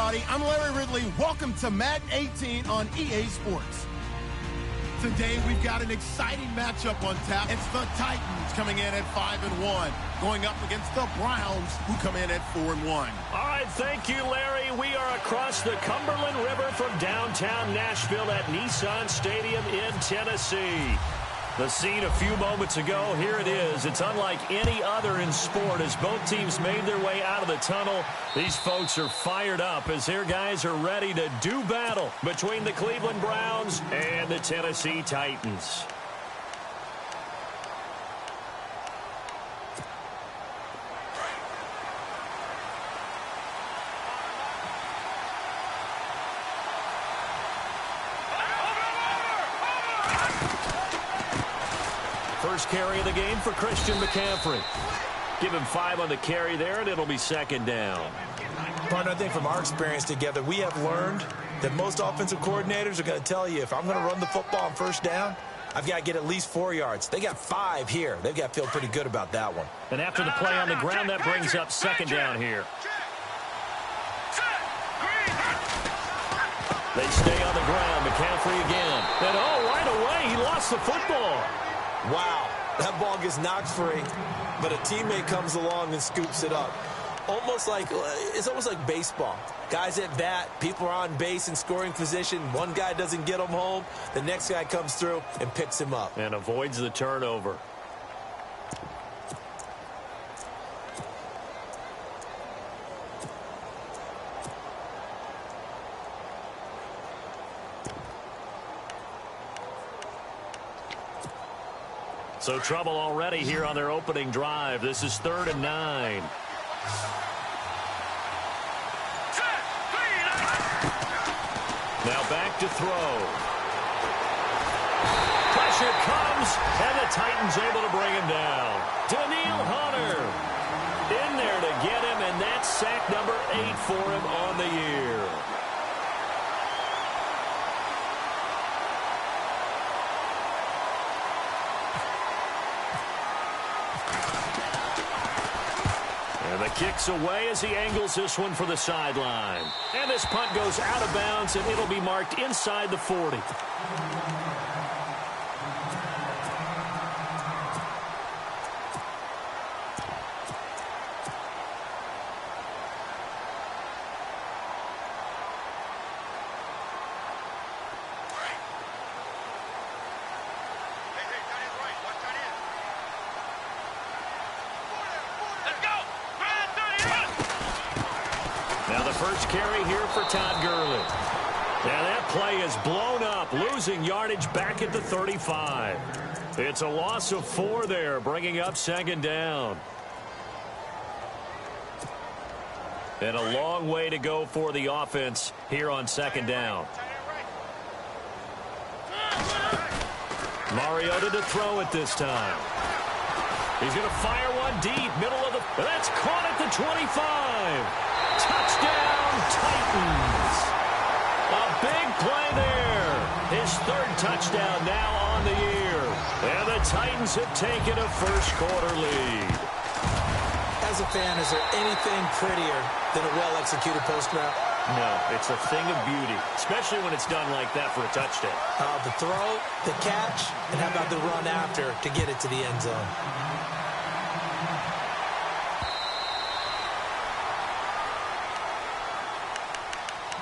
everybody. I'm Larry Ridley. Welcome to Madden 18 on EA Sports. Today, we've got an exciting matchup on tap. It's the Titans coming in at 5-1, going up against the Browns, who come in at 4-1. All right, thank you, Larry. We are across the Cumberland River from downtown Nashville at Nissan Stadium in Tennessee. The scene a few moments ago, here it is. It's unlike any other in sport as both teams made their way out of the tunnel. These folks are fired up as their guys are ready to do battle between the Cleveland Browns and the Tennessee Titans. First carry of the game for Christian McCaffrey. Give him 5 on the carry there, and it'll be second down. Partner, I think from our experience together, we have learned that most offensive coordinators are going to tell you, if I'm going to run the football on first down, I've got to get at least 4 yards. They got 5 here. They've got to feel pretty good about that one. And after the play on the ground, that brings up second down here. They stay on the ground. McCaffrey again. And, right away, he lost the football. Wow, that ball gets knocked free, but a teammate comes along and scoops it up. It's almost like baseball. Guys at bat, people are on base in scoring position. One guy doesn't get him home. The next guy comes through and picks him up. And avoids the turnover. So trouble already here on their opening drive. This is 3rd and 9. Now back to throw. Pressure comes, and the Titans able to bring him down. Daniil Hunter in there to get him, and that's sack number 8 for him on the year. The kick's away as he angles this one for the sideline. And this punt goes out of bounds, and it'll be marked inside the 40. First carry here for Todd Gurley. Now that play is blown up, losing yardage back at the 35. It's a loss of 4 there, bringing up second down. And a long way to go for the offense here on second down. Mariota to throw it this time. He's going to fire one deep, middle of the... That's caught at the 25. Touchdown, Titans. A big play there. His 3rd touchdown now on the year. And the Titans have taken a first-quarter lead. As a fan, is there anything prettier than a well-executed post route? No, it's a thing of beauty, especially when it's done like that for a touchdown. The throw, the catch, and how about the run after to get it to the end zone?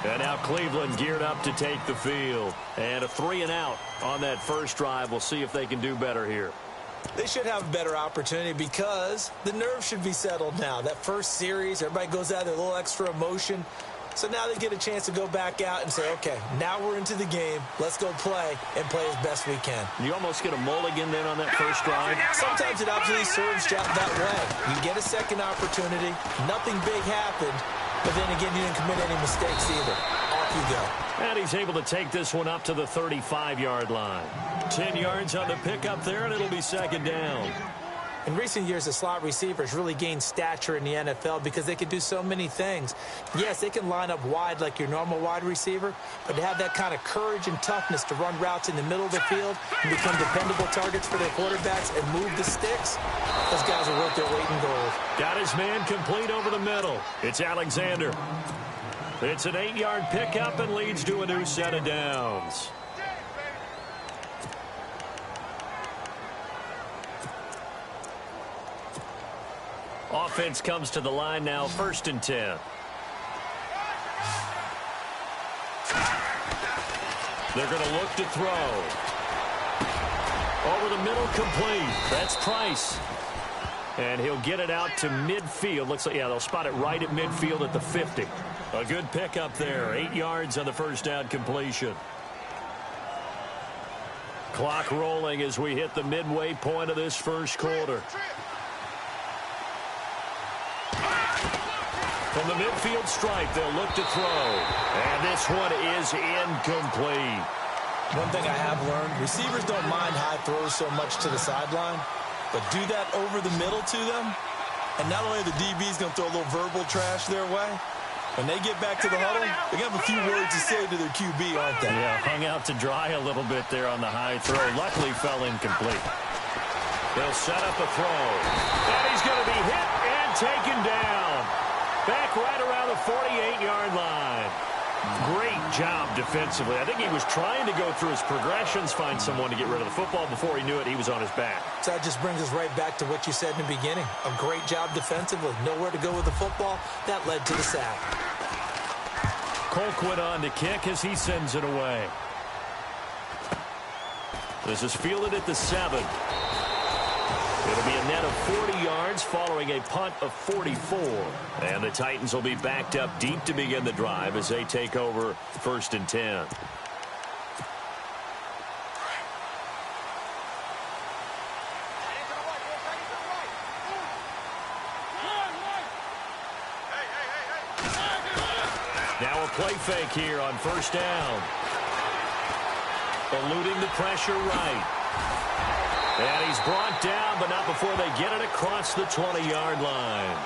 And now Cleveland geared up to take the field. And a 3-and-out on that first drive. We'll see if they can do better here. They should have a better opportunity because the nerves should be settled now. That first series, everybody goes out there, a little extra emotion. So now they get a chance to go back out and say, okay, now we're into the game. Let's go play and play as best we can. You almost get a mulligan then on that first drive. Sometimes it absolutely serves that way. You get a second opportunity. Nothing big happened. But then again, you didn't commit any mistakes either. Off you go. And he's able to take this one up to the 35-yard line. 10 yards on the pickup there, and it'll be second down. In recent years, the slot receivers really gained stature in the NFL because they can do so many things. Yes, they can line up wide like your normal wide receiver, but to have that kind of courage and toughness to run routes in the middle of the field and become dependable targets for their quarterbacks and move the sticks, those guys are worth their weight in gold. Got his man complete over the middle. It's Alexander. It's an 8-yard pickup and leads to a new set of downs. Offense comes to the line now, 1st and 10. They're going to look to throw. Over the middle, complete. That's Price. And he'll get it out to midfield. Looks like, yeah, they'll spot it right at midfield at the 50. A good pickup there. 8 yards on the first down completion. Clock rolling as we hit the midway point of this first quarter. From the midfield stripe, they'll look to throw. And this one is incomplete. One thing I have learned, receivers don't mind high throws so much to the sideline, but do that over the middle to them, and not only are the DBs going to throw a little verbal trash their way, when they get back to the huddle, they're going to have a few words to say to their QB, aren't they? Yeah, hung out to dry a little bit there on the high throw. Luckily fell incomplete. They'll set up a throw. And he's going to be hit and taken down. Back right around the 48-yard line. Great job defensively. I think he was trying to go through his progressions, find someone to get rid of the football. Before he knew it, he was on his back. So that just brings us right back to what you said in the beginning. A great job defensively. Nowhere to go with the football. That led to the sack. Colquitt on to kick as he sends it away. This is fielded at the 7. It'll be a net of 40 yards following a punt of 44. And the Titans will be backed up deep to begin the drive as they take over 1st and 10. Now a play fake here on 1st down. Eluding the pressure right. And he's brought down, but not before they get it across the 20-yard line.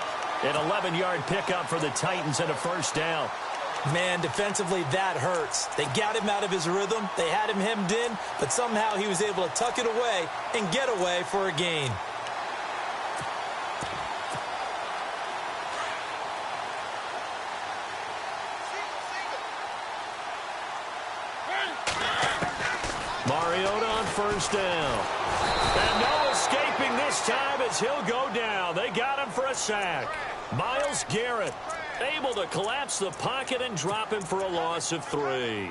An 11-yard pickup for the Titans and a 1st down. Man, defensively, that hurts. They got him out of his rhythm. They had him hemmed in, but somehow he was able to tuck it away and get away for a gain. Mariota on 1st down. And no escaping this time as he'll go down. They got him for a sack. Myles Garrett able to collapse the pocket and drop him for a loss of 3.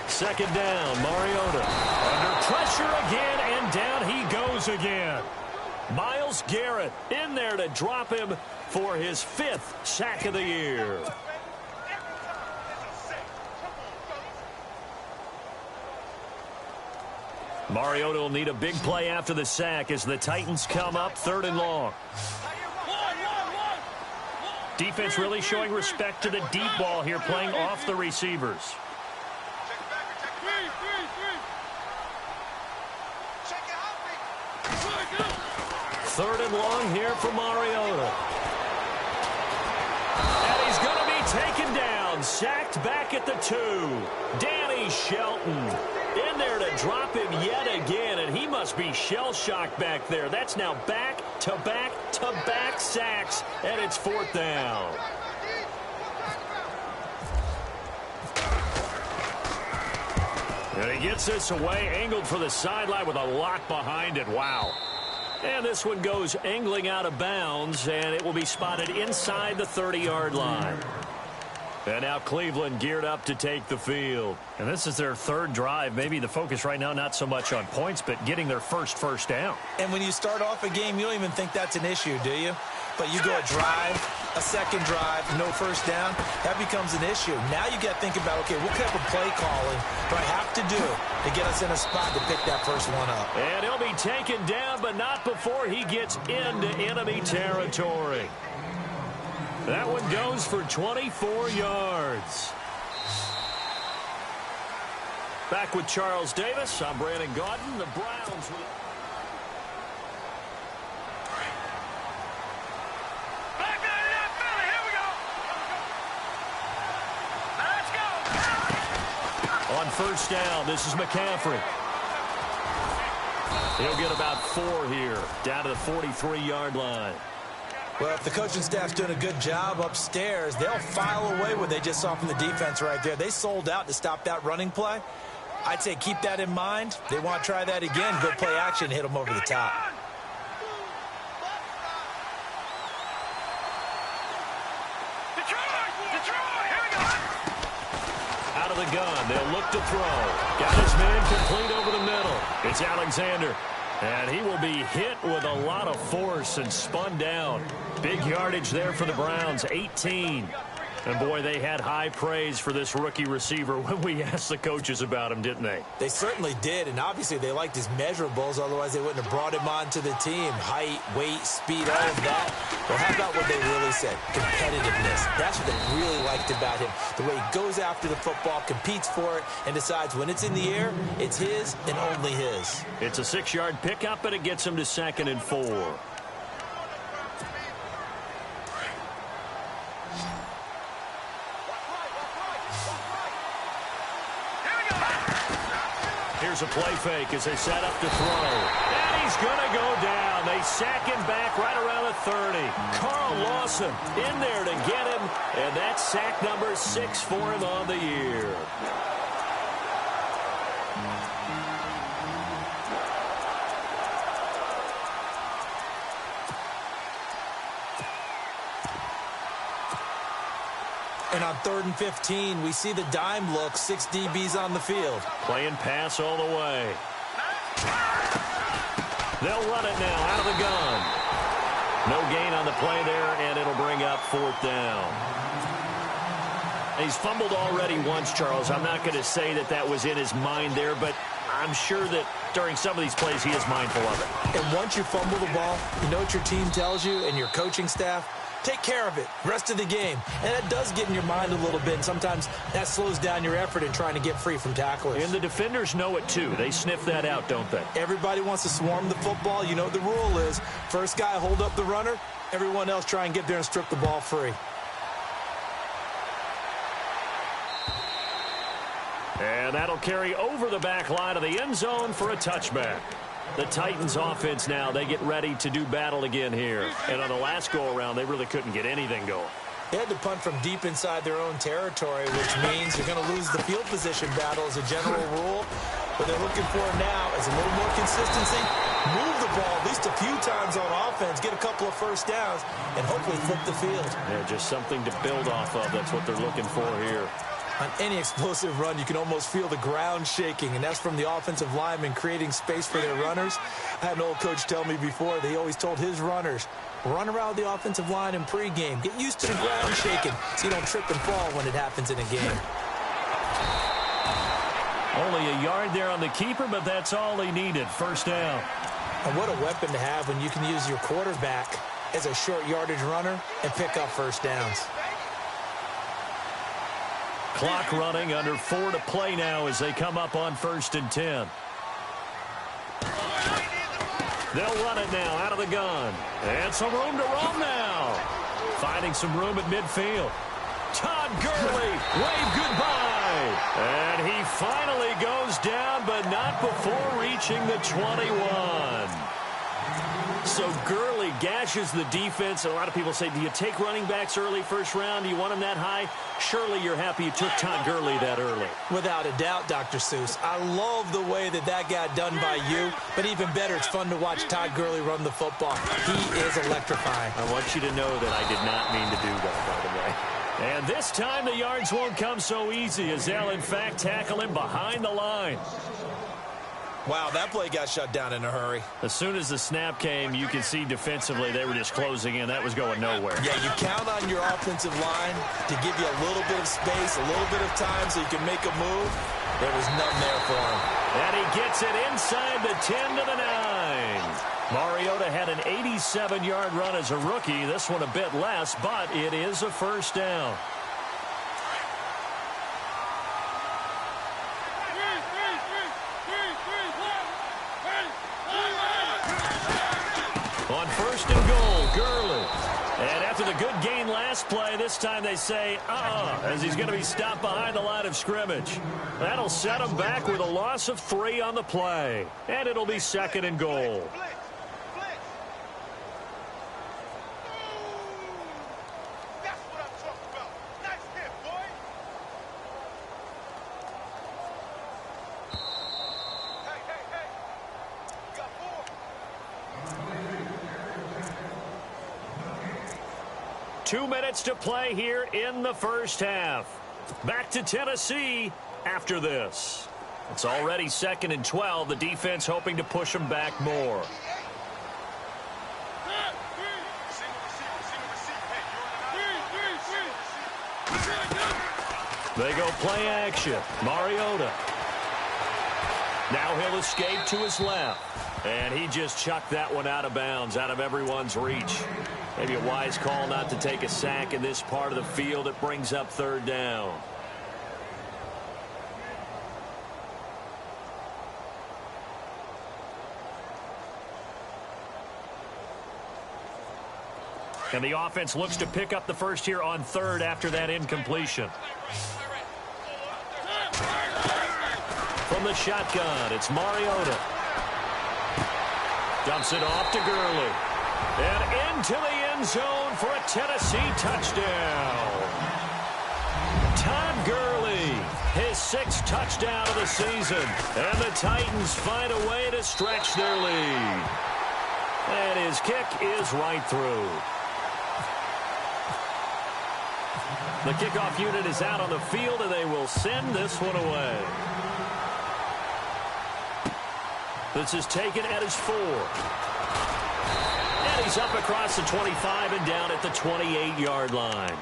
Second down, Mariota. Under pressure again, and down he goes again. Myles Garrett in there to drop him for his 5th sack of the year. Mariota will need a big play after the sack as the Titans come up 3rd and long. Defense really showing respect to the deep ball here, playing off the receivers. 3rd and long here for Mariota. And he's going to be taken down, sacked back at the 2. Danny Shelton in there to drop him yet again, and he must be shell-shocked back there. That's now back-to-back-to-back sacks, and it's 4th down. And he gets this away, angled for the sideline with a lock behind it. Wow. And this one goes angling out of bounds, and it will be spotted inside the 30-yard line. And now Cleveland geared up to take the field. And this is their 3rd drive. Maybe the focus right now not so much on points, but getting their first down. And when you start off a game, you don't even think that's an issue, do you? But you go a drive, a 2nd drive, no 1st down, that becomes an issue. Now you got to think about, okay, what type of play calling do I have to do to get us in a spot to pick that first one up? And he'll be taken down, but not before he gets into enemy territory. That one goes for 24 yards. Back with Charles Davis. I'm Brandon Gaudin. The Browns with... On first down, this is McCaffrey. He'll get about 4 here, down to the 43-yard line. Well, if the coaching staff's doing a good job upstairs, they'll file away what they just saw from the defense right there. They sold out to stop that running play. I'd say keep that in mind. They want to try that again. Go play action, hit them over the top. Out of the gun, they'll look to throw. Got his man complete over the middle. It's Alexander. And he will be hit with a lot of force and spun down. Big yardage there for the Browns, 18. And, boy, they had high praise for this rookie receiver when we asked the coaches about him, didn't they? They certainly did, and obviously they liked his measurables. Otherwise, they wouldn't have brought him onto the team. Height, weight, speed, all of that. Well, how about what they really said? Competitiveness. That's what they really liked about him. The way he goes after the football, competes for it, and decides when it's in the air, it's his and only his. It's a 6-yard pickup, and it gets him to 2nd and 4. Here's a play fake as they set up to throw. And he's going to go down. They sack him back right around the 30. Carl Lawson in there to get him. And that's sack number 6 for him on the year. And on 3rd and 15, we see the dime look, 6 DBs on the field. Playing pass all the way. They'll run it now out of the gun. No gain on the play there, and it'll bring up 4th down. He's fumbled already once, Charles. I'm not going to say that that was in his mind there, but I'm sure that during some of these plays he is mindful of it. And once you fumble the ball, you know what your team tells you and your coaching staff? Take care of it, rest of the game. And that does get in your mind a little bit, and sometimes that slows down your effort in trying to get free from tacklers. And the defenders know it, too. They sniff that out, don't they? Everybody wants to swarm the football. You know what the rule is. First guy hold up the runner, everyone else try and get there and strip the ball free. And that'll carry over the back line of the end zone for a touchback. The Titans offense now, they get ready to do battle again here. And on the last go-around, they really couldn't get anything going. They had to punt from deep inside their own territory, which means you're going to lose the field position battle as a general rule. What they're looking for now is a little more consistency, move the ball at least a few times on offense, get a couple of first downs, and hopefully flip the field. Yeah, just something to build off of. That's what they're looking for here. On any explosive run, you can almost feel the ground shaking, and that's from the offensive linemen creating space for their runners. I had an old coach tell me before, they always told his runners, run around the offensive line in pregame. Get used to the ground shaking so you don't trip and fall when it happens in a game. Only a yard there on the keeper, but that's all he needed. First down. And what a weapon to have when you can use your quarterback as a short yardage runner and pick up first downs. Clock running, under 4 to play now as they come up on 1st and 10. They'll run it now out of the gun. And some room to roam now. Finding some room at midfield. Todd Gurley, wave goodbye. And he finally goes down, but not before reaching the 21. So Gurley gashes the defense. And a lot of people say, do you take running backs early first round? Do you want them that high? Surely you're happy you took Todd Gurley that early. Without a doubt, Dr. Seuss. I love the way that got done by you. But even better, it's fun to watch Todd Gurley run the football. He is electrifying. I want you to know that I did not mean to do that, by the way. And this time the yards won't come so easy as they'll, in fact, tackle him behind the line. Wow, that play got shut down in a hurry. As soon as the snap came, you could see defensively they were just closing in. That was going nowhere. Yeah, you count on your offensive line to give you a little bit of space, a little bit of time so you can make a move. There was none there for him. And he gets it inside the 10 to the 9. Mariota had an 87-yard run as a rookie. This one a bit less, but it is a first down. On first and goal, Gurley. And after the good gain last play, this time they say, as he's going to be stopped behind the line of scrimmage. That'll set him back with a loss of 3 on the play. And it'll be second and goal. Two minutes to play here in the first half. Back to Tennessee after this. It's already second and 12. The defense hoping to push them back more. They go play action. Mariota. Now he'll escape to his left. And he just chucked that one out of bounds, out of everyone's reach. Maybe a wise call not to take a sack in this part of the field. It brings up third down. And the offense looks to pick up the first here on third after that incompletion. From the shotgun, it's Mariota. Dumps it off to Gurley. And into the end zone for a Tennessee touchdown. Todd Gurley, his 6th touchdown of the season. And the Titans find a way to stretch their lead. And his kick is right through. The kickoff unit is out on the field, and they will send this one away. This is taken at his 4. And he's up across the 25 and down at the 28-yard line.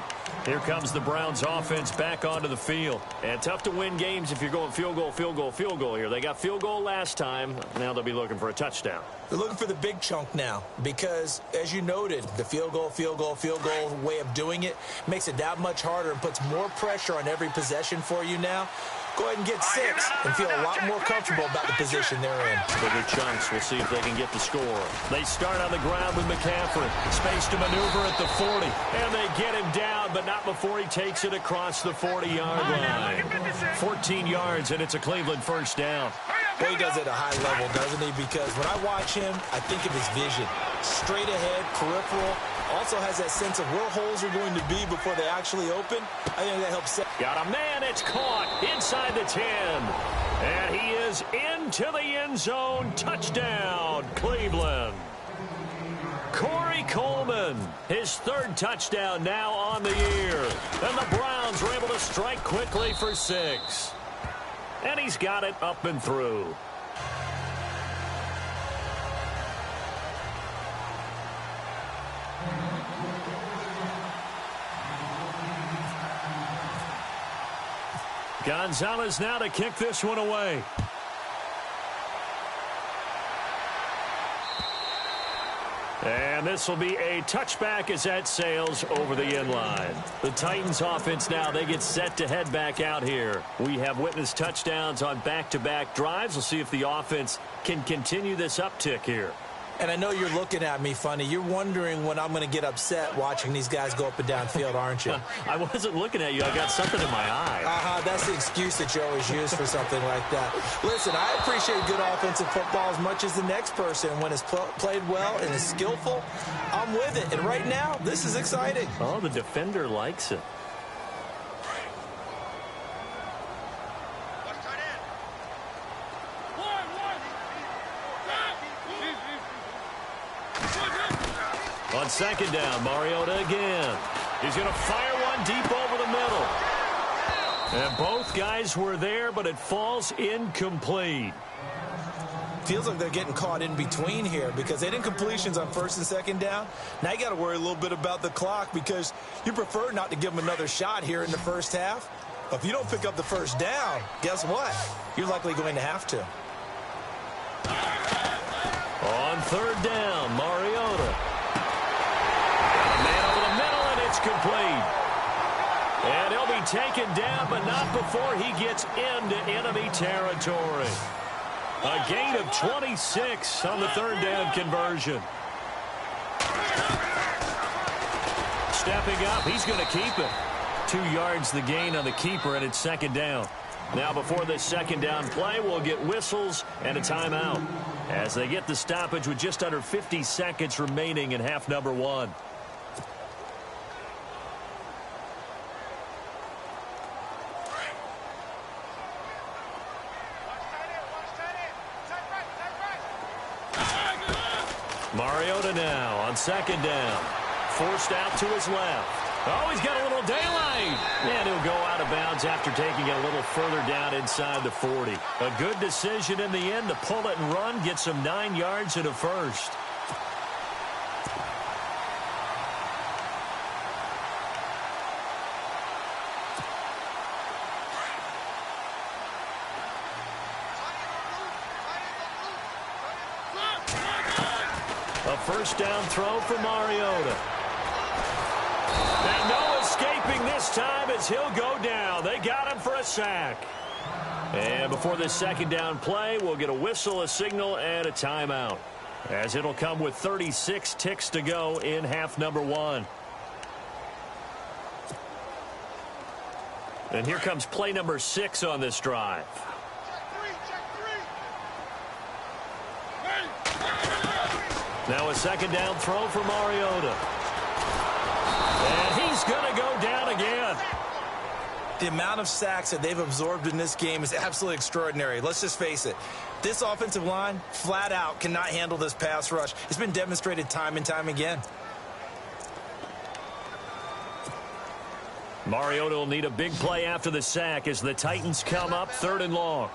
Here comes the Browns offense back onto the field. And tough to win games if you're going field goal, field goal, field goal here. They got field goal last time. Now they'll be looking for a touchdown. They're looking for the big chunk now because, as you noted, the field goal way of doing it makes it that much harder and puts more pressure on every possession for you now. Go ahead and get 6 and feel a lot more comfortable about the position they're in. Bigger chunks. We'll see if they can get the score. They start on the ground with McCaffrey. Space to maneuver at the 40. And they get him down, but not before he takes it across the 40-yard line. 14 yards, and it's a Cleveland first down. Well, he does it at a high level, doesn't he? Because when I watch him, I think of his vision. Straight ahead, peripheral. Also has that sense of where holes are going to be before they actually open. I think that helps set. Got a man. It's caught inside the 10. And he is into the end zone. Touchdown, Cleveland. Corey Coleman, his 3rd touchdown now on the year. And the Browns are able to strike quickly for 6. And he's got it up and through. Gonzalez now to kick this one away. And this will be a touchback as that sails over the end line. The Titans offense now, they get set to head back out here. We have witnessed touchdowns on back-to-back drives. We'll see if the offense can continue this uptick here. And I know you're looking at me funny. You're wondering when I'm going to get upset watching these guys go up and down field, aren't you? I wasn't looking at you. I got something in my eye. That's the excuse that you always use for something like that. Listen, I appreciate good offensive football as much as the next person. When it's played well and is skillful, I'm with it. And right now, this is exciting. Oh, the defender likes it. On second down, Mariota again. He's going to fire one deep over the middle. And both guys were there, but it falls incomplete. Feels like they're getting caught in between here because they didn't completions on first and second down. Now you got to worry a little bit about the clock because you prefer not to give them another shot here in the first half. But if you don't pick up the first down, guess what? You're likely going to have to. On third down, Mariota. Man over the middle, and it's complete. And he'll be taken down, but not before he gets into enemy territory. A gain of 26 on the third down conversion. Stepping up, he's going to keep it. 2 yards the gain on the keeper, and it's second down. Now before this second down play, we'll get whistles and a timeout as they get the stoppage with just under 50 seconds remaining in half number 1. Mariota now on second down. Forced out to his left. Oh, he's got a little daylight. And he'll go out of bounds after taking it a little further down inside the 40. A good decision in the end to pull it and run, get some 9 yards and a first. A first down throw for Mariota. And no escaping this time as he'll go down. They got him for a sack. And before this second down play, we'll get a whistle, a signal, and a timeout, as it'll come with 36 ticks to go in half number 1. And here comes play number 6 on this drive. Now a second down throw for Mariota. And he's going to go down again. The amount of sacks that they've absorbed in this game is absolutely extraordinary. Let's just face it. This offensive line, flat out, cannot handle this pass rush. It's been demonstrated time and time again. Mariota will need a big play after the sack as the Titans come up 3rd and long.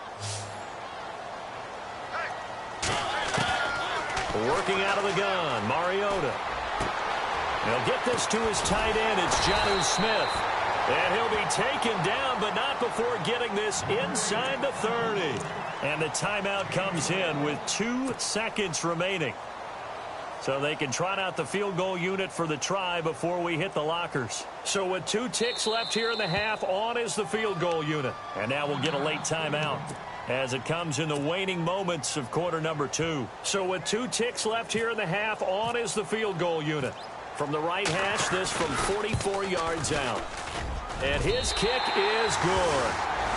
Working out of the gun, Mariota. He'll get this to his tight end. It's Jonnu Smith. And he'll be taken down, but not before getting this inside the 30. And the timeout comes in with 2 seconds remaining. So they can trot out the field goal unit for the try before we hit the lockers. So with 2 ticks left here in the half, on is the field goal unit. And now we'll get a late timeout as it comes in the waning moments of quarter number 2. So with 2 ticks left here in the half, on is the field goal unit. From the right hash, this from 44 yards out. And his kick is good.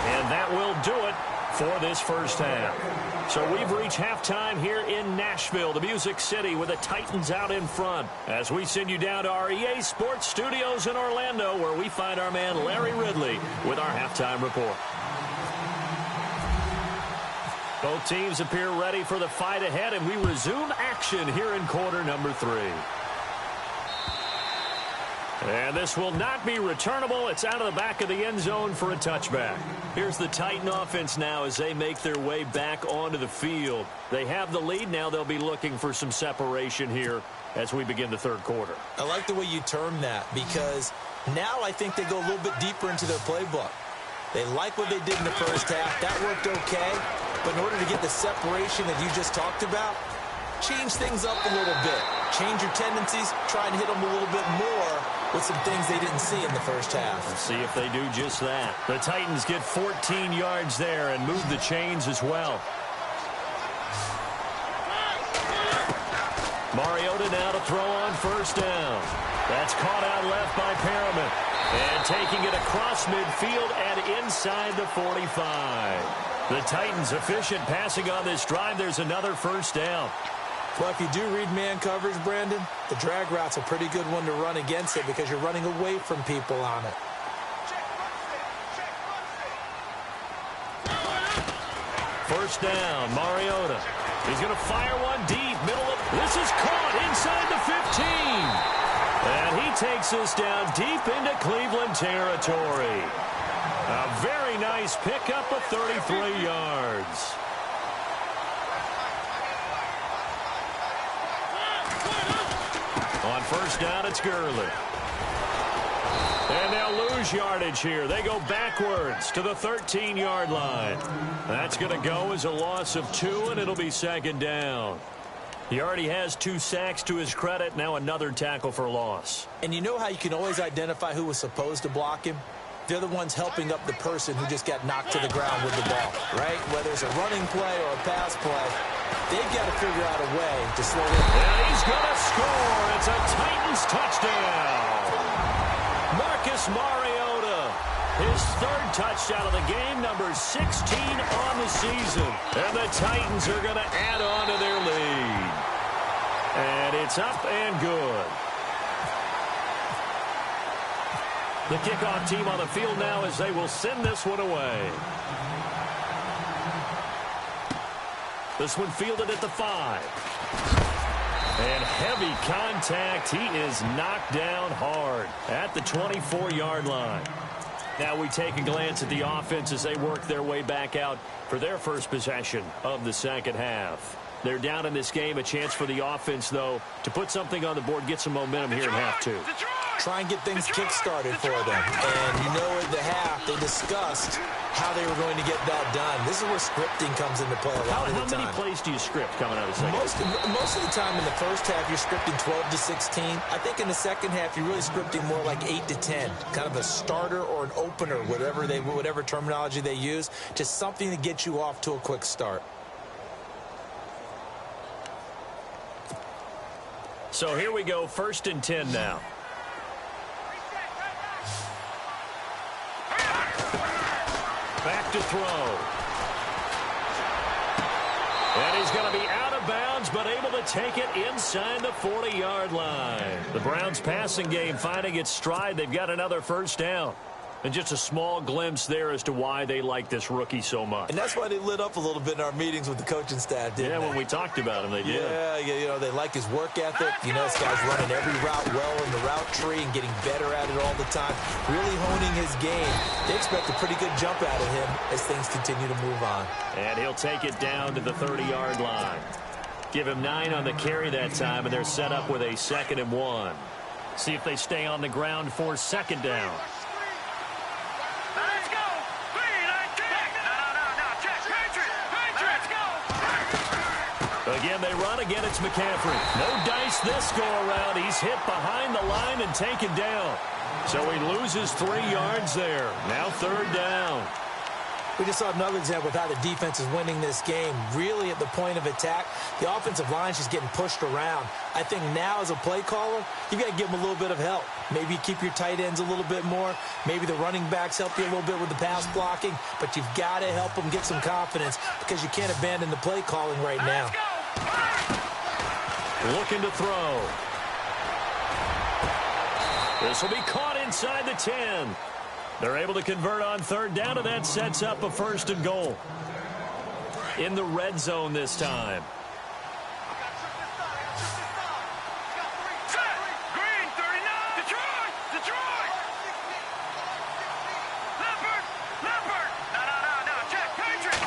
And that will do it for this first half. So we've reached halftime here in Nashville, the Music City, with the Titans out in front, as we send you down to our EA Sports Studios in Orlando, where we find our man Larry Ridley with our halftime report. Both teams appear ready for the fight ahead, and we resume action here in quarter number 3. And this will not be returnable. It's out of the back of the end zone for a touchback. Here's the Titan offense now as they make their way back onto the field. They have the lead. Now they'll be looking for some separation here as we begin the 3rd quarter. I like the way you term that, because now I think they go a little bit deeper into their playbook. They like what they did in the first half. That worked okay. But in order to get the separation that you just talked about, change things up a little bit. Change your tendencies. Try and hit them a little bit more with some things they didn't see in the first half. Let's see if they do just that. The Titans get 14 yards there and move the chains as well. Mariota now to throw on first down. That's caught out left by Perriman. And taking it across midfield and inside the 45. The Titans efficient passing on this drive. There's another first down. Well, if you do read man coverage, Brandon, the drag route's a pretty good one to run against it because you're running away from people on it. First down, Mariota. He's going to fire one deep, middle of... This is caught inside the 15. And he takes us down deep into Cleveland territory. A very nice pickup of 33 yards. On first down, it's Gurley. And they'll lose yardage here. They go backwards to the 13-yard line. That's going to go as a loss of 2, and it'll be second down. He already has 2 sacks to his credit. Now another tackle for loss. And you know how you can always identify who was supposed to block him? They're the ones helping up the person who just got knocked to the ground with the ball, right? Whether it's a running play or a pass play, they've got to figure out a way to slow him. And he's going to score. It's a Mariota. His third touchdown of the game, number 16 on the season. And the Titans are going to add on to their lead. And it's up and good. The kickoff team on the field now as they will send this one away. This one fielded at the 5. And heavy contact. He is knocked down hard at the 24-yard line. Now we take a glance at the offense as they work their way back out for their first possession of the second half. They're down in this game. A chance for the offense, though, to put something on the board, get some momentum here in half two. Try and get things kick-started for them. And you know at the half, they discussed how they were going to get that done. This is where scripting comes into play a lot of the time. How many plays do you script coming out of the second? Most of the time in the first half, you're scripting 12 to 16. I think in the second half, you're really scripting more like 8 to 10. Kind of a starter or an opener, whatever terminology they use. Just something to get you off to a quick start. So here we go, 1st and 10 now. Back to throw. And he's going to be out of bounds, but able to take it inside the 40-yard line. The Browns passing game finding its stride. They've got another first down. And just a small glimpse there as to why they like this rookie so much. And that's why they lit up a little bit in our meetings with the coaching staff, didn't they? Yeah, when we talked about him, they did. Yeah, you know, they like his work ethic. You know, this guy's running every route well in the route tree and getting better at it all the time. Really honing his game. They expect a pretty good jump out of him as things continue to move on. And he'll take it down to the 30-yard line. Give him 9 on the carry that time, and they're set up with a 2nd and 1. See if they stay on the ground for 2nd down. Again, they run. Again, it's McCaffrey. No dice this go-around. He's hit behind the line and taken down. So he loses 3 yards there. Now 3rd down. We just saw another example of how the defense is winning this game. Really at the point of attack, the offensive line is just getting pushed around. I think now as a play caller, you've got to give them a little bit of help. Maybe keep your tight ends a little bit more. Maybe the running backs help you a little bit with the pass blocking. But you've got to help them get some confidence because you can't abandon the play calling right now. Looking to throw. This will be caught inside the 10. They're able to convert on 3rd down, and that sets up a 1st and goal. In the red zone this time. Green, 39. Detroit. Leopard. No, check. Patriot.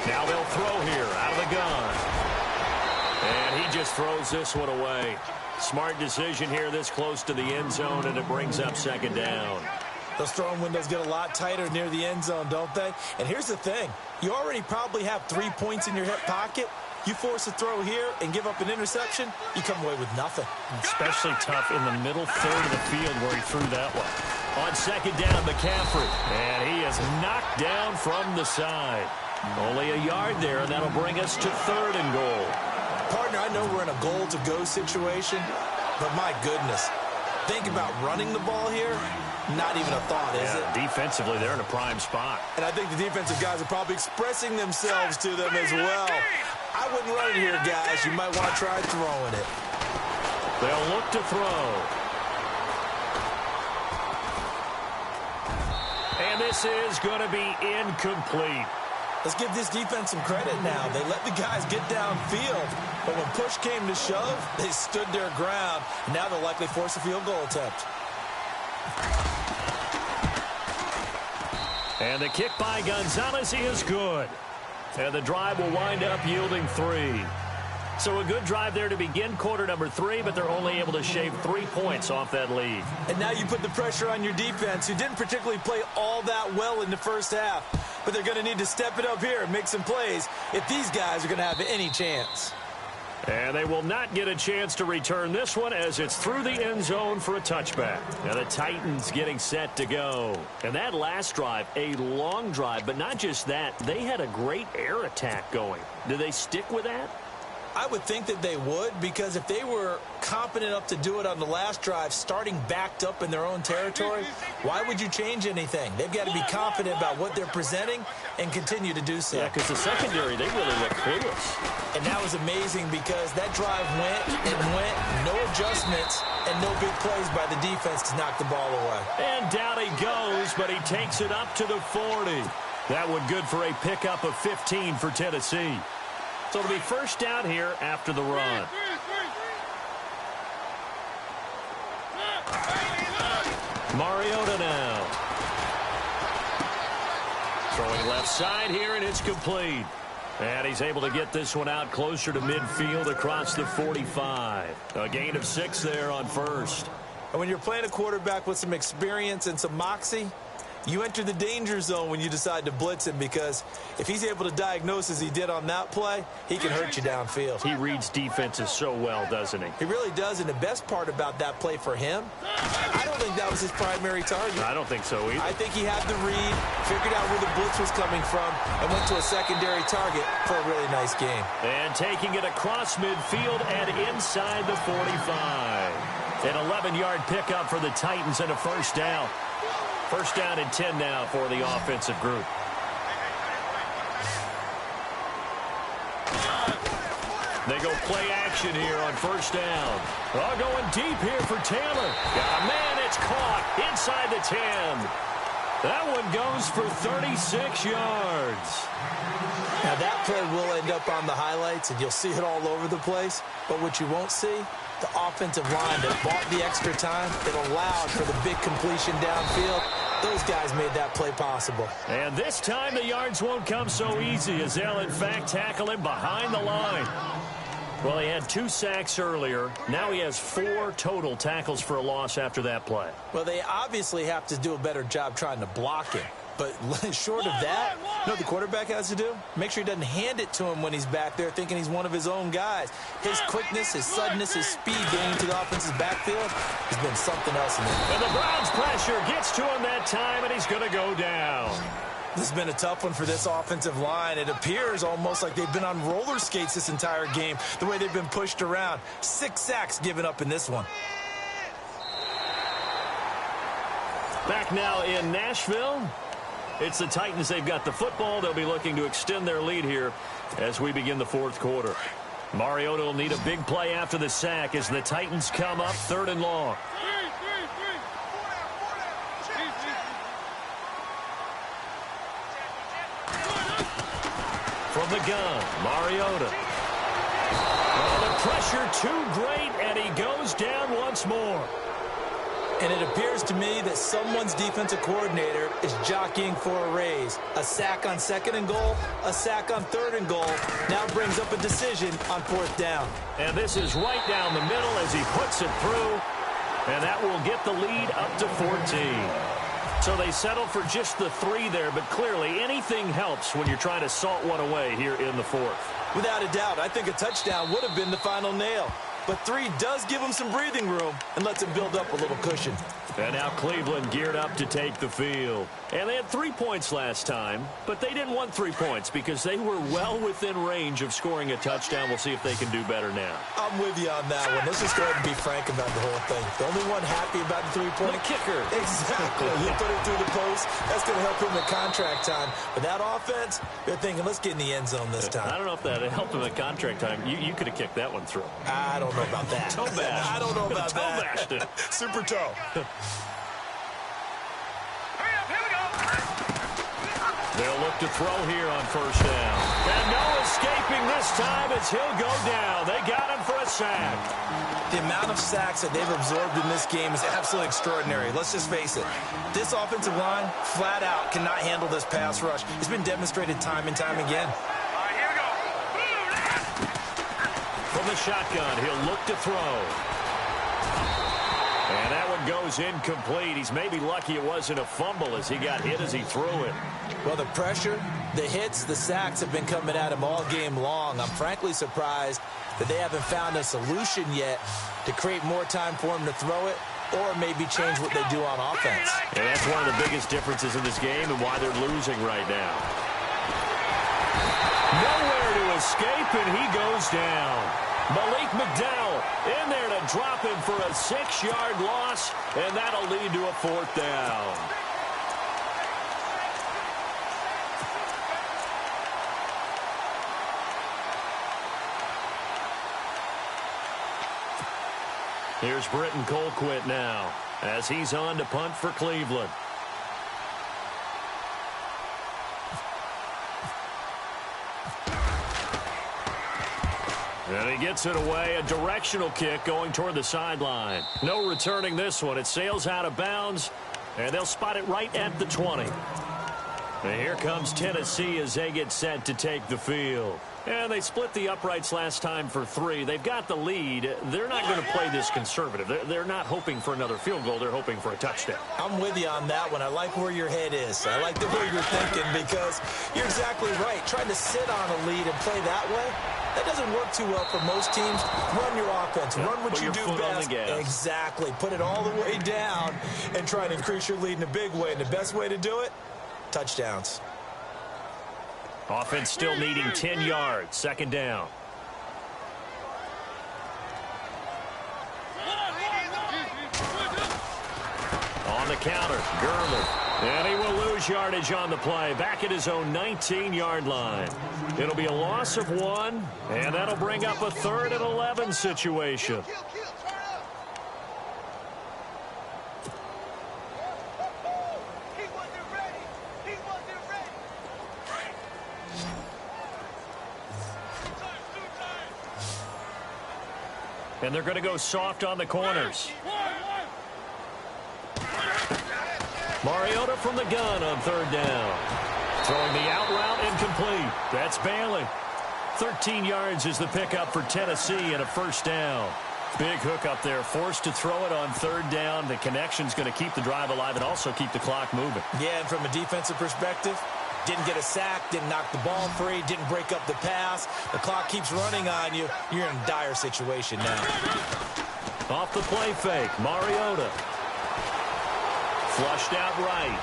Now they'll throw here out of the gun. And he just throws this one away. Smart decision here this close to the end zone, and it brings up 2nd down. Those throwing windows get a lot tighter near the end zone, don't they? And here's the thing. You already probably have 3 points in your hip pocket. You force a throw here and give up an interception, you come away with nothing. Especially tough in the middle third of the field where he threw that one. On 2nd down, McCaffrey. And he is knocked down from the side. Only a yard there, and that'll bring us to 3rd and goal. Partner, I know we're in a goal-to-go situation, but my goodness. Think about running the ball here. Not even a thought, is it? Defensively, they're in a prime spot. And I think the defensive guys are probably expressing themselves to them as well. I wouldn't run it here, guys. You might want to try throwing it. They'll look to throw. And this is going to be incomplete. Let's give this defense some credit now. They let the guys get downfield, but when push came to shove, they stood their ground. Now they'll likely force a field goal attempt. And the kick by Gonzalez is good. And the drive will wind up yielding 3. So a good drive there to begin quarter number 3, but they're only able to shave 3 points off that lead. And now you put the pressure on your defense, who didn't particularly play all that well in the first half. But they're going to need to step it up here and make some plays if these guys are going to have any chance. And they will not get a chance to return this one as it's through the end zone for a touchback. Now the Titans getting set to go. And that last drive, a long drive, but not just that. They had a great air attack going. Do they stick with that? I would think that they would, because if they were competent enough to do it on the last drive, starting backed up in their own territory, why would you change anything? They've got to be confident about what they're presenting and continue to do so. Yeah, because the secondary, they really look clueless. And that was amazing because that drive went and went, no adjustments, and no big plays by the defense to knock the ball away. And down he goes, but he takes it up to the 40. That one good for a pickup of 15 for Tennessee. So it'll be first down here after the run. Mariota now. Throwing left side here, and it's complete. And he's able to get this one out closer to midfield across the 45. A gain of 6 there on first. And when you're playing a quarterback with some experience and some moxie, you enter the danger zone when you decide to blitz him, because if he's able to diagnose as he did on that play, he can hurt you downfield. He reads defenses so well, doesn't he? He really does, and the best part about that play for him, I don't think that was his primary target. I don't think so either. I think he had the read, figured out where the blitz was coming from, and went to a secondary target for a really nice game. And taking it across midfield and inside the 45. An 11-yard pickup for the Titans and a first down. First down and 10 now for the offensive group. They go play action here on first down. Oh, going deep here for Taylor. Got a man, it's caught inside the 10. That one goes for 36 yards. Now, that play will end up on the highlights, and you'll see it all over the place. But what you won't see, the offensive line that bought the extra time, that allowed for the big completion downfield. Those guys made that play possible. And this time the yards won't come so easy, as they'll in fact tackle him behind the line. Well, he had 2 sacks earlier. Now he has 4 total tackles for a loss after that play. Well, they obviously have to do a better job trying to block him. But short of that, you know what the quarterback has to do? Make sure he doesn't hand it to him when he's back there thinking he's one of his own guys. His quickness, his suddenness, his speed getting to the offensive backfield has been something else in there. And the Browns pressure gets to him that time, and he's going to go down. This has been a tough one for this offensive line. It appears almost like they've been on roller skates this entire game, the way they've been pushed around. 6 sacks given up in this one. Back now in Nashville. It's the Titans. They've got the football. They'll be looking to extend their lead here as we begin the 4th quarter. Mariota will need a big play after the sack as the Titans come up 3rd and long. From the gun, Mariota. Oh, the pressure too great, and he goes down once more. And it appears to me that someone's defensive coordinator is jockeying for a raise. A sack on 2nd and goal, a sack on 3rd and goal, now brings up a decision on 4th down. And this is right down the middle as he puts it through, and that will get the lead up to 14. So they settle for just the 3 there, but clearly anything helps when you're trying to salt one away here in the 4th. Without a doubt, I think a touchdown would have been the final nail. But 3 does give him some breathing room and lets him build up a little cushion. And now Cleveland geared up to take the field. And they had 3 points last time, but they didn't want 3 points because they were well within range of scoring a touchdown. We'll see if they can do better now. I'm with you on that one. Let's just go ahead and be frank about the whole thing. The only one happy about the 3-point kicker. Exactly. He put it through the post. That's going to help him in contract time. But that offense, they're thinking, let's get in the end zone this time. I don't know if that helped him at contract time. You could have kicked that one through. I don't know about that. Toe bash. I don't know about toe that. bashed it. Super toe. They'll look to throw here on first down. And no escaping this time as he'll go down. They got him for a sack. The amount of sacks that they've absorbed in this game is absolutely extraordinary. Let's just face it. This offensive line, flat out, cannot handle this pass rush. It's been demonstrated time and time again. All right, here we go. From the shotgun, he'll look to throw. And that one goes incomplete. He's maybe lucky it wasn't a fumble as he got hit as he threw it. Well, the pressure, the hits, the sacks have been coming at him all game long. I'm frankly surprised that they haven't found a solution yet to create more time for him to throw it or maybe change what they do on offense. And that's one of the biggest differences in this game and why they're losing right now. Nowhere to escape, and he goes down. Malik McDowell in there to drop him for a 6-yard loss, and that'll lead to a 4th down. Here's Britton Colquitt now as he's on to punt for Cleveland. And he gets it away, a directional kick going toward the sideline. No returning this one. It sails out of bounds, and they'll spot it right at the 20. And here comes Tennessee as they get set to take the field. And they split the uprights last time for 3. They've got the lead. They're not going to play this conservative. They're not hoping for another field goal. They're hoping for a touchdown. I'm with you on that one. I like where your head is. I like the way you're thinking because you're exactly right. Trying to sit on a lead and play that way, that doesn't work too well for most teams. Run your offense. Run what you do best. Exactly. Put it all the way down and try and increase your lead in a big way. And the best way to do it, touchdowns. Offense still needing 10 yards. 2nd down. On the counter, Gurley. And he will lose yardage on the play. Back at his own 19-yard line. It'll be a loss of 1, and that'll bring up a 3rd and 11 situation. And they're going to go soft on the corners. Mariota from the gun on 3rd down. Throwing the out route incomplete. That's Bailey. 13 yards is the pickup for Tennessee and a 1st down. Big hook up there. Forced to throw it on 3rd down. The connection's going to keep the drive alive and also keep the clock moving. Yeah, and from a defensive perspective, didn't get a sack, didn't knock the ball free, didn't break up the pass. The clock keeps running on you. You're in a dire situation now. Off the play fake, Mariota. Flushed out right.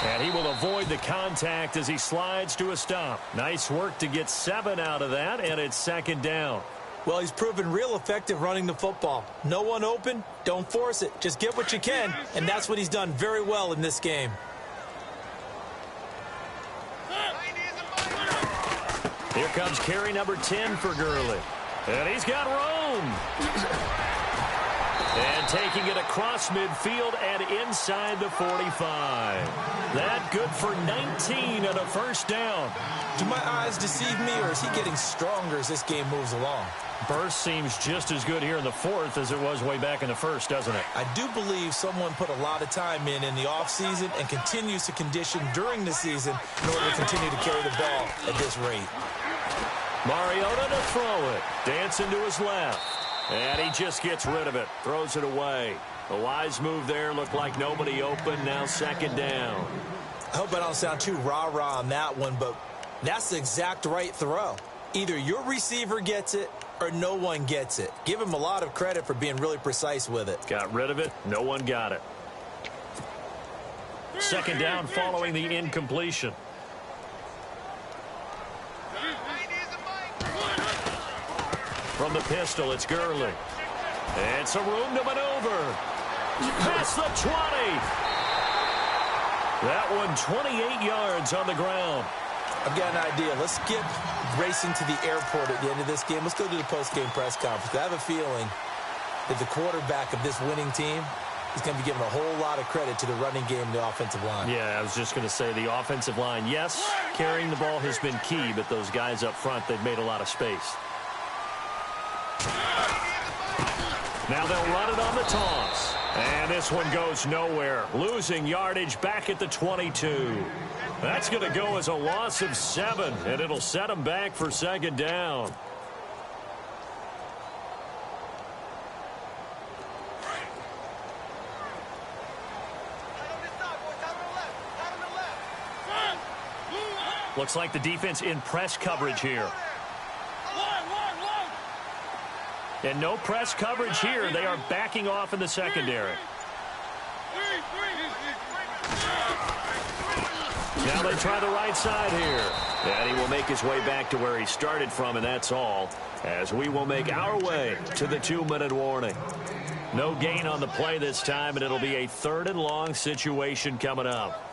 And he will avoid the contact as he slides to a stop. Nice work to get 7 out of that, and it's 2nd down. Well, he's proven real effective running the football. No one open, don't force it. Just get what you can, and that's what he's done very well in this game. Here comes carry number 10 for Gurley. And he's got room. And taking it across midfield and inside the 45. That good for 19 and a 1st down. Do my eyes deceive me, or is he getting stronger as this game moves along? Burst seems just as good here in the 4th as it was way back in the 1st, doesn't it? I do believe someone put a lot of time in the offseason and continues to condition during the season in order to continue to carry the ball at this rate. Mariota to throw it. Dancing to his left. And he just gets rid of it. Throws it away. A wise move there. Looked like nobody open. Now 2nd down. I hope I don't sound too rah-rah on that one, but that's the exact right throw. Either your receiver gets it or no one gets it. Give him a lot of credit for being really precise with it. Got rid of it. No one got it. 2nd down following the incompletion. From the pistol, it's Gurley. It's a room to maneuver. Past the 20. That one 28 yards on the ground. I've got an idea. Let's skip racing to the airport at the end of this game. Let's go to the post-game press conference. I have a feeling that the quarterback of this winning team is going to be given a whole lot of credit to the running game and the offensive line. Yeah, I was just going to say the offensive line. Yes, carrying the ball has been key, but those guys up front, they've made a lot of space. Now they'll run it on the toss. And this one goes nowhere. Losing yardage back at the 22. That's going to go as a loss of 7, and it'll set them back for 2nd down. Looks like the defense in press coverage here. And no press coverage here. They are backing off in the secondary. Now they try the right side here. And he will make his way back to where he started from, and that's all, as we will make our way to the 2-minute warning. No gain on the play this time, and it'll be a 3rd and long situation coming up.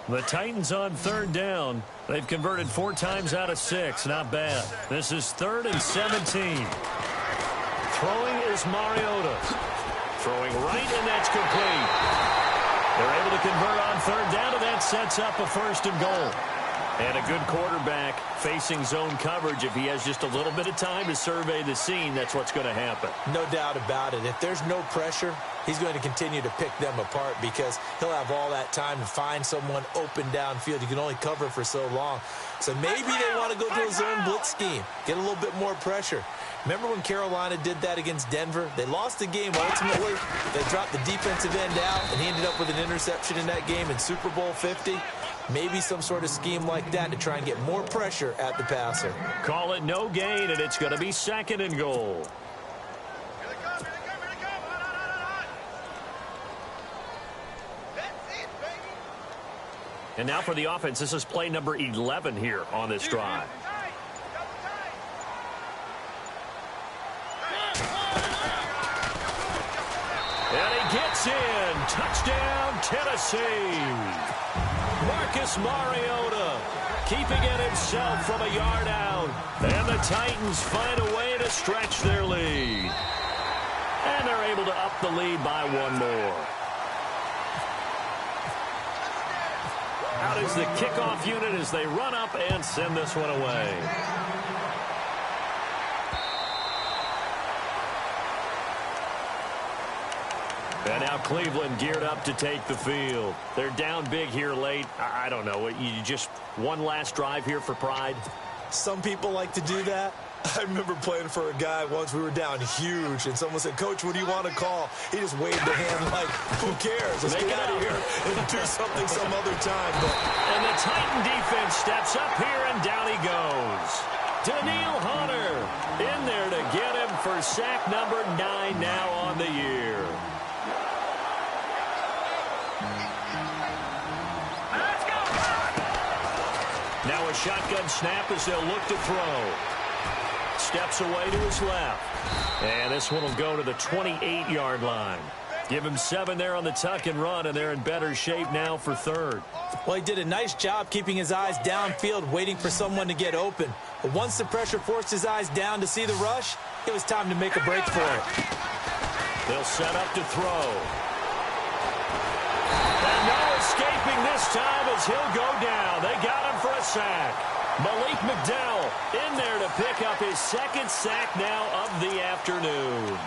The Titans on 3rd down. They've converted 4 times out of 6. Not bad. This is 3rd and 17. Throwing is Mariota. Throwing right, and that's complete. They're able to convert on 3rd down, and that sets up a 1st and goal. And a good quarterback facing zone coverage. If he has just a little bit of time to survey the scene, that's what's going to happen. No doubt about it. If there's no pressure, he's going to continue to pick them apart because he'll have all that time to find someone open downfield. You can only cover for so long. So maybe they want to go to a zone blitz scheme, get a little bit more pressure. Remember when Carolina did that against Denver? They lost the game ultimately. They dropped the defensive end out, and he ended up with an interception in that game in Super Bowl 50. Maybe some sort of scheme like that to try and get more pressure at the passer. Call it no gain, and it's going to be 2nd and goal. And now for the offense, this is play number 11 here on this drive. And he gets in. Touchdown, Tennessee. Marcus Mariota keeping it himself from a yard out. And the Titans find a way to stretch their lead. And they're able to up the lead by 1 more. Out is the kickoff unit as they run up and send this one away. And now Cleveland geared up to take the field. They're down big here late. I don't know. You just one last drive here for pride? Some people like to do that. I remember playing for a guy once. We were down huge, and someone said, "Coach, what do you want to call?" He just waved the hand like, who cares? Let's get out of here and do something some other time. And the Titan defense steps up here, and down he goes. Danielle Hunter in there to get him for sack number 9 now on the year. Now a shotgun snap as they'll look to throw. Steps away to his left. And this one will go to the 28-yard line. Give him 7 there on the tuck and run, and they're in better shape now for 3rd. Well, he did a nice job keeping his eyes downfield, waiting for someone to get open. But once the pressure forced his eyes down to see the rush, it was time to make a break for it. They'll set up to throw. And no escaping this time as he'll go down. They got him for a sack. Malik McDowell in there to pick up his 2nd sack now of the afternoon.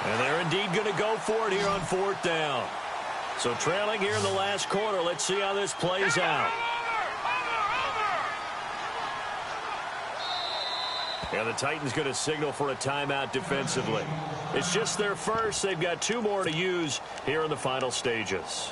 And they're indeed going to go for it here on 4th down. So trailing here in the last quarter. Let's see how this plays out. And the Titans going to signal for a timeout defensively. It's just their first. They've got 2 more to use here in the final stages.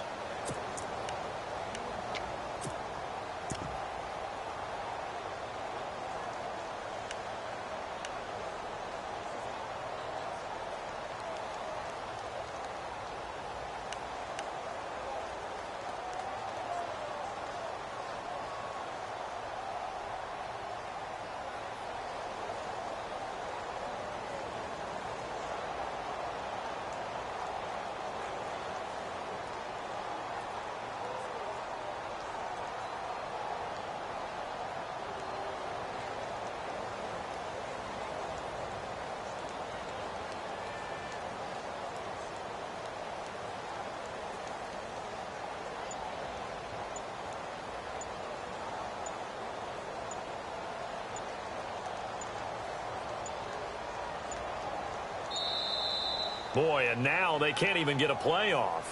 Boy, and now they can't even get a playoff.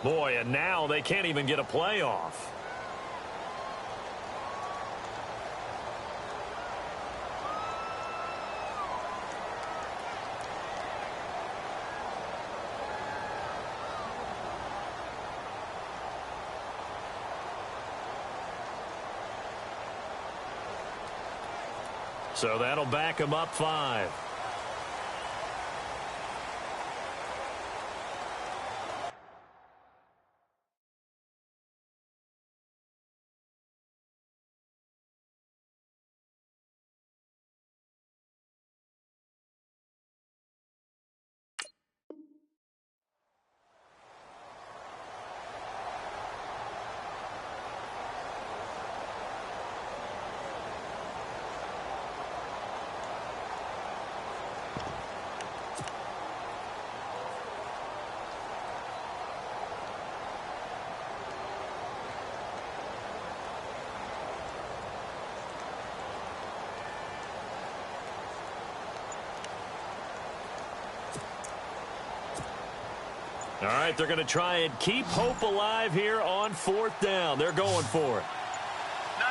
Boy, and now they can't even get a playoff. So that'll back them up 5. All right, they're going to try and keep hope alive here on 4th down. They're going for it. No,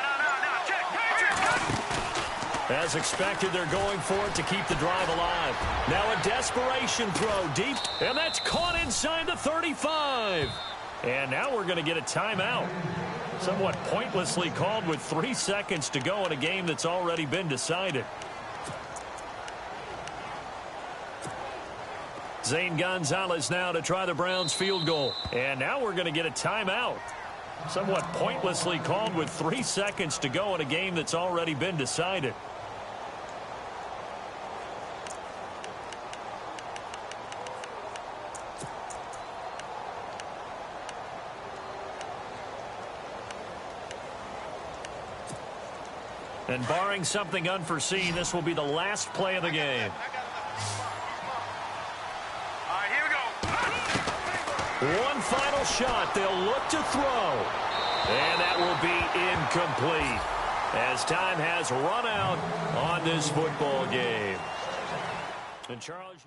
check, Patrick. As expected, they're going for it to keep the drive alive. Now a desperation throw deep, and that's caught inside the 35. And now we're going to get a timeout. Somewhat pointlessly called with 3 seconds to go in a game that's already been decided. Zane Gonzalez now to try the Browns field goal. And now we're going to get a timeout. Somewhat pointlessly called with 3 seconds to go in a game that's already been decided. And barring something unforeseen, this will be the last play of the game. One final shot. They'll look to throw. And that will be incomplete as time has run out on this football game. And Charles...